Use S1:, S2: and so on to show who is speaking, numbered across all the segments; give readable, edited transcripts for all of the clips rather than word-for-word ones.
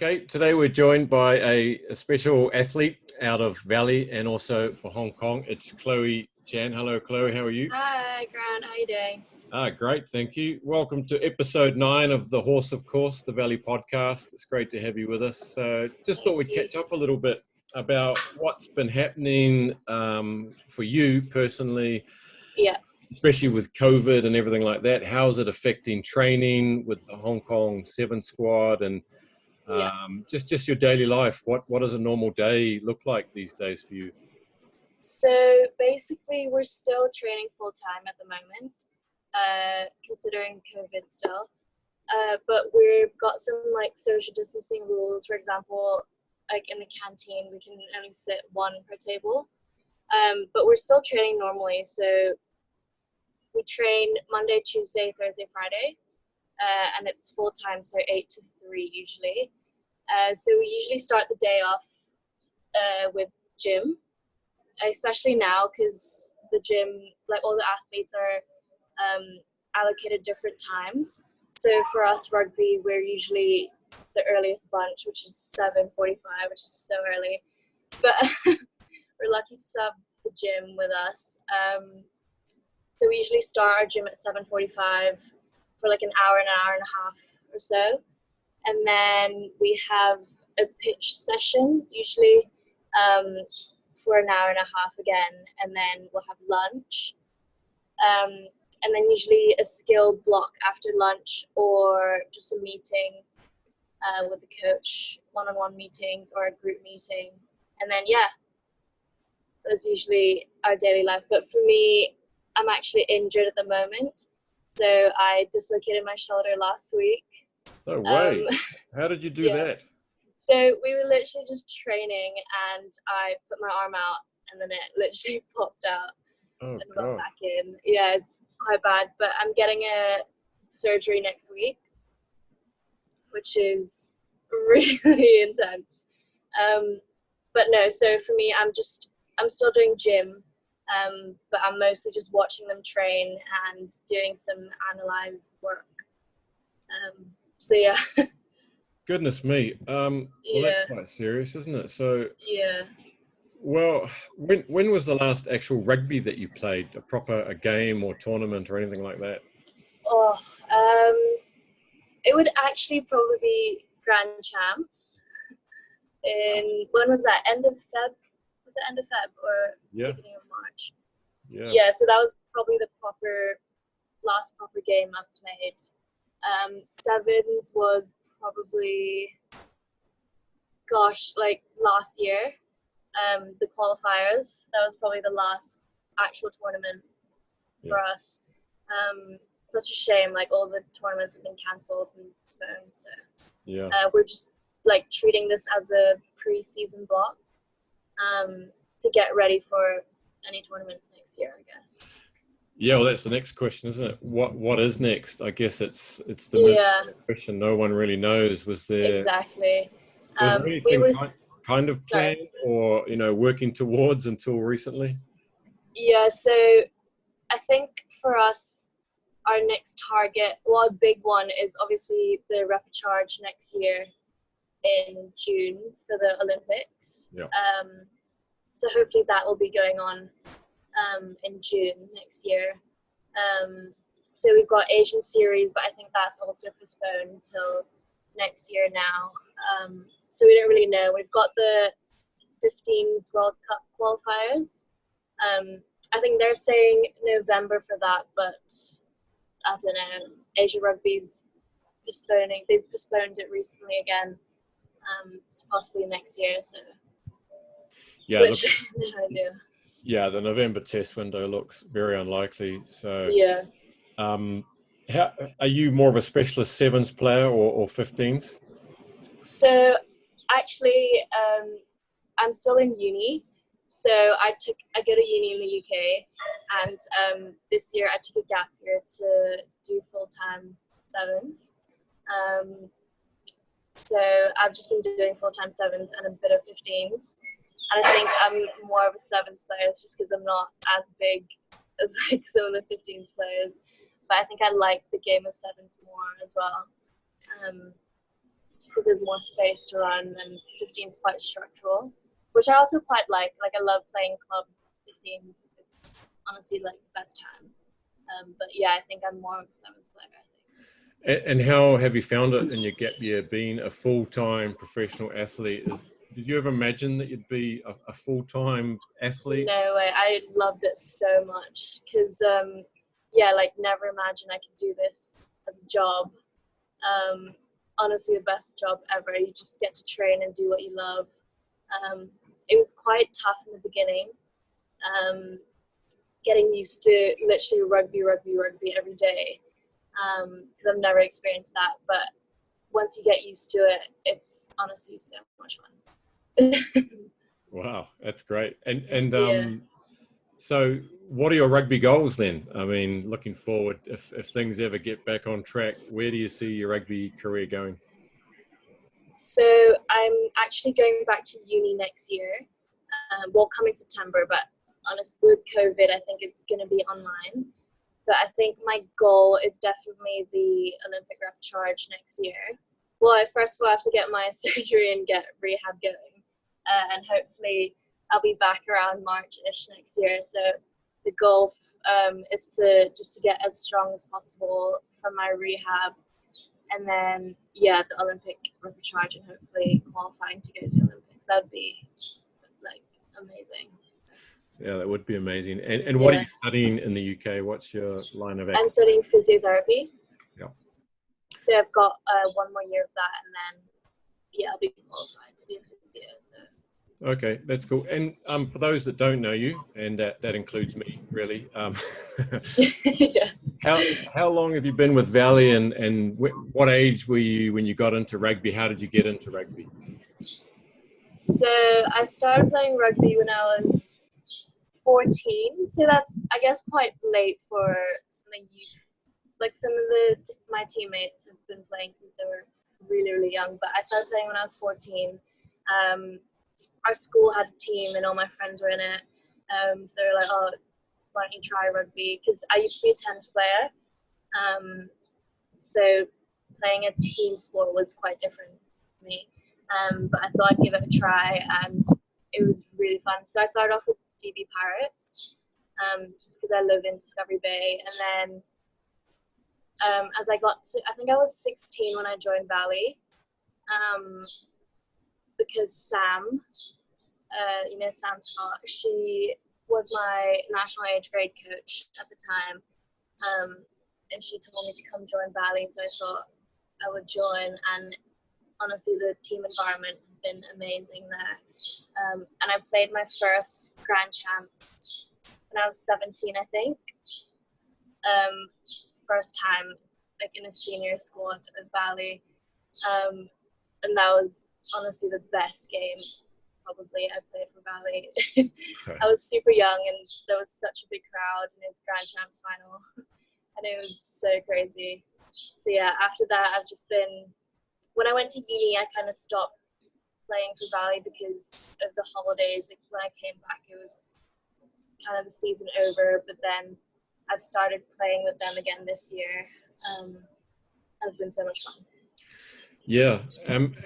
S1: Okay, today we're joined by a special athlete out of Valley and also for Hong Kong. It's Chloe Chan. Hello, Chloe. How are you?
S2: Hi, Grant. How are you doing?
S1: Great. Thank you. Welcome to episode 9 of the Horse of Course, the Valley podcast. It's great to have you with us. Just thought we'd catch up a little bit about what's been happening for you personally.
S2: Yeah.
S1: Especially with COVID and everything like that. How's it affecting training with the Hong Kong 7 squad and just your daily life? What does a normal day look like these days for you?
S2: So basically, we're still training full time at the moment, considering COVID still. But we've got some like social distancing rules. For example, like in the canteen, we can only sit one per table. But we're still training normally. So we train Monday, Tuesday, Thursday, Friday, and it's full time, so 8 to 3 usually. So we usually start the day off with gym, especially now because the gym, like all the athletes are allocated different times. So for us rugby, we're usually the earliest bunch, which is 7:45, which is so early. But we're lucky to have the gym with us. So we usually start our gym at 7:45 for like an hour and a half or so. And then we have a pitch session, usually for an hour and a half again. And then we'll have lunch. And then usually a skill block after lunch or just a meeting with the coach, one-on-one meetings or a group meeting. And then, that's usually our daily life. But for me, I'm actually injured at the moment. So I dislocated my shoulder last week.
S1: No way. How did you do that?
S2: So we were literally just training and I put my arm out and then it literally popped out and got back in. Yeah, it's quite bad, but I'm getting a surgery next week, which is really intense. But no, so for me, I'm still doing gym, but I'm mostly just watching them train and doing some analyze work. So yeah.
S1: Goodness me. Well, that's quite serious, isn't it? So
S2: yeah.
S1: Well, when was the last actual rugby that you played? A game or tournament or anything like that?
S2: Oh, it would actually probably be Grand Champs. When was that? End of Feb? Was it end of Feb or beginning of March? Yeah, so that was probably the last proper game I played. Sevens was probably, like last year. The qualifiers. That was probably the last actual tournament for us. Such a shame, like all the tournaments have been cancelled and postponed. So we're just like treating this as a pre-season block to get ready for any tournaments next year, I guess.
S1: Yeah, well, that's the next question, isn't it? What is next? I guess it's the question no one really knows. Was there anything kind of planned or working towards until recently?
S2: Yeah, so I think for us, our next target, a big one is obviously the repecharge next year in June for the Olympics. So hopefully that will be going on in June next year. So we've got Asian series, but I think that's also postponed till next year now. So we don't really know. We've got the 15s World Cup qualifiers. I think they're saying November for that, but I don't know. Asia Rugby's postponing. They've postponed it recently again to possibly next year. So
S1: the November test window looks very unlikely. So how are you more of a specialist sevens player or 15s?
S2: So actually, I'm still in uni. So I go to uni in the UK, and this year I took a gap year to do full-time sevens. So I've just been doing full-time sevens and a bit of 15s. And I think I'm more of a sevens player just because I'm not as big as like some of the 15s players. But I think I like the game of sevens more as well. just because there's more space to run, and 15 is quite structural, which I also quite like. Like, I love playing club 15s. It's honestly like the best time. But yeah, I think I'm more of a sevens player, I think.
S1: And how have you found it in your gap year, being a full-time professional athlete? Did you ever imagine that you'd be a full-time athlete?
S2: No way. I loved it so much because, yeah, like, never imagined I could do this as a job. Honestly, the best job ever. You just get to train and do what you love. It was quite tough in the beginning, getting used to literally rugby every day, because I've never experienced that. But once you get used to it, it's honestly so much fun.
S1: Wow, that's great. And
S2: Yeah.
S1: so what are your rugby goals then? I mean, looking forward, if things ever get back on track, where do you see your rugby career going?
S2: So I'm actually going back to uni next year. Well, coming September, but honestly, with COVID, I think it's going to be online. But I think my goal is definitely the Olympic repertoire next year. Well, I first of all have to get my surgery and get rehab going. And hopefully I'll be back around March-ish next year. So the goal is to get as strong as possible from my rehab. And then, yeah, the Olympic repertoire and hopefully qualifying to go to the Olympics. That would be, like, amazing.
S1: Yeah, that would be amazing. And what are you studying in the UK? What's your line of action?
S2: I'm studying physiotherapy.
S1: Yeah.
S2: So I've got 1 more year of that, and then, yeah, I'll be qualified to be a physio. So.
S1: Okay, that's cool. And for those that don't know you, and that includes me, really,
S2: Yeah.
S1: how long have you been with Valley, and what age were you when you got into rugby? How did you get into rugby?
S2: So I started playing rugby when I was 14. So that's, I guess, quite late for some youth. Like, some of my teammates have been playing since they were really, really young. But I started playing when I was 14. Our school had a team and all my friends were in it. So they were like, oh, why don't you try rugby? Because I used to be a tennis player. So playing a team sport was quite different for me. But I thought I'd give it a try, and it was really fun. So I started off with GB Pirates, just because I live in Discovery Bay. And then as I got to, I think I was 16 when I joined Valley, because Sam, Sam Scott, she was my national age grade coach at the time, and she told me to come join Valley, so I thought I would join. And honestly, the team environment has been amazing there. And I played my first Grand Champs when I was 17, I think. First time, like, in a senior squad at Valley. And that was honestly the best game probably I played for Valley. I was super young, and there was such a big crowd in his Grand Champs final. And it was so crazy. So yeah, after that, I've just been, when I went to uni, I kind of stopped playing for Valley because of the holidays. Like, when I came back, it was kind of the season over, but then I've started playing with them again this year. It's been so much fun.
S1: Yeah, and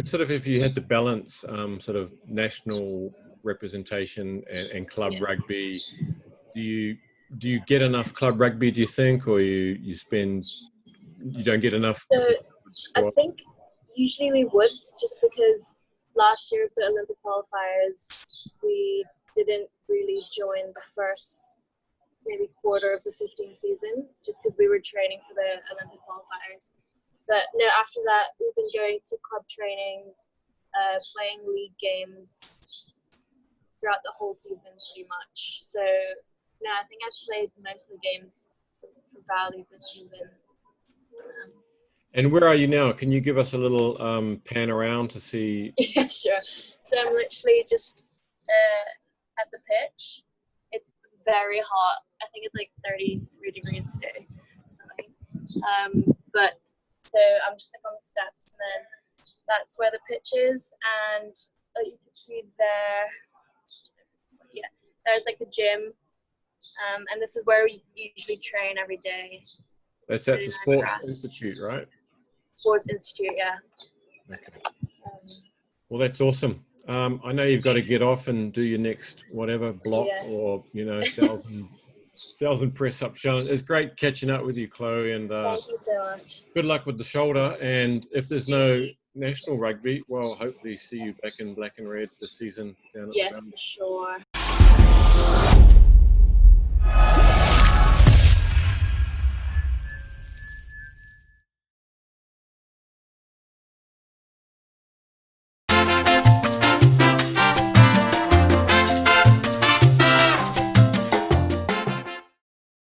S1: sort of, if you had to balance sort of national representation and club rugby, do you get enough club rugby, do you think, or you don't get enough?
S2: So I think usually we would, just because last year with the Olympic qualifiers, we didn't really join the first maybe quarter of the 15 season, just because we were training for the Olympic qualifiers. But no, after that, we've been going to club trainings, playing league games throughout the whole season pretty much. So no, I think I've played most of the games for Valley this season.
S1: And where are you now? Can you give us a little pan around to see?
S2: Yeah, sure. So I'm literally just at the pitch. It's very hot. I think it's like 33 degrees today. But so I'm just like on the steps, and then that's where the pitch is. And you can see there, yeah, there's like the gym. And this is where we usually train every day.
S1: That's at the Sports Institute, right?
S2: Sports Institute, yeah.
S1: Okay. Well, that's awesome. I know you've got to get off and do your next whatever block or, you know, thousand press up challenge. It's great catching up with you, Chloe, and
S2: thank you so much.
S1: Good luck with the shoulder. And if there's no national rugby, well, hopefully see you back in black and red this season down at the
S2: Yes, for sure.